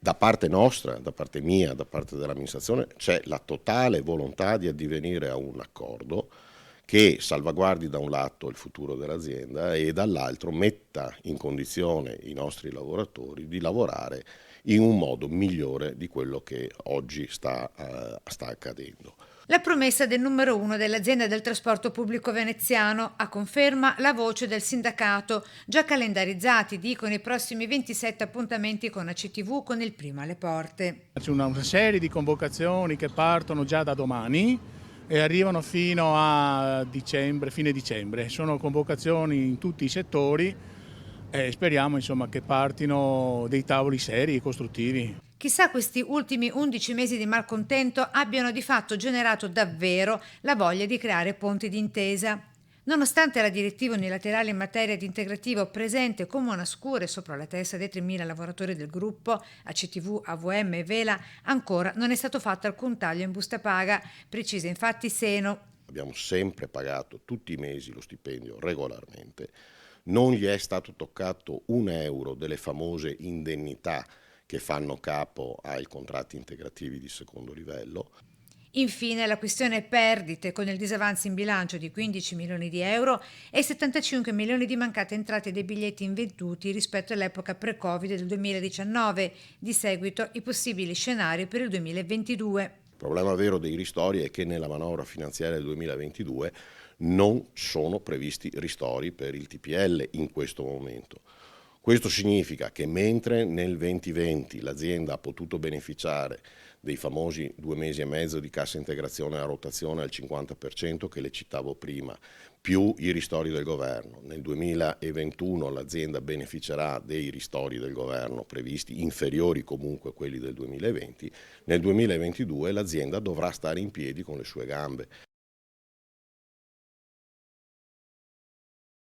Da parte nostra, da parte mia, da parte dell'amministrazione, c'è la totale volontà di addivenire a un accordo che salvaguardi da un lato il futuro dell'azienda e dall'altro metta in condizione i nostri lavoratori di lavorare in un modo migliore di quello che oggi sta accadendo. La promessa del numero uno dell'azienda del trasporto pubblico veneziano, a conferma la voce del sindacato, già calendarizzati, dicono i prossimi 27 appuntamenti con ACTV con il primo alle porte. C'è una serie di convocazioni che partono già da domani e arrivano fino a dicembre, fine dicembre. Sono convocazioni in tutti i settori e speriamo insomma che partino dei tavoli seri e costruttivi. Chissà questi ultimi 11 mesi di malcontento abbiano di fatto generato davvero la voglia di creare ponti d'intesa. Nonostante la direttiva unilaterale in materia di integrativo presente come una scure sopra la testa dei 3.000 lavoratori del gruppo, ACTV, AVM e Vela, ancora non è stato fatto alcun taglio in busta paga, precisa infatti Seno. Abbiamo sempre pagato tutti i mesi lo stipendio regolarmente, non gli è stato toccato un euro delle famose indennità che fanno capo ai contratti integrativi di secondo livello. Infine la questione perdite con il disavanzo in bilancio di 15 milioni di euro e 75 milioni di mancate entrate dei biglietti invenduti rispetto all'epoca pre-Covid del 2019, di seguito i possibili scenari per il 2022. Il problema vero dei ristori è che nella manovra finanziaria del 2022 non sono previsti ristori per il TPL in questo momento. Questo significa che mentre nel 2020 l'azienda ha potuto beneficiare dei famosi 2 mesi e mezzo di cassa integrazione a rotazione al 50% che le citavo prima, più i ristori del governo, nel 2021 l'azienda beneficerà dei ristori del governo previsti inferiori comunque a quelli del 2020, nel 2022 l'azienda dovrà stare in piedi con le sue gambe.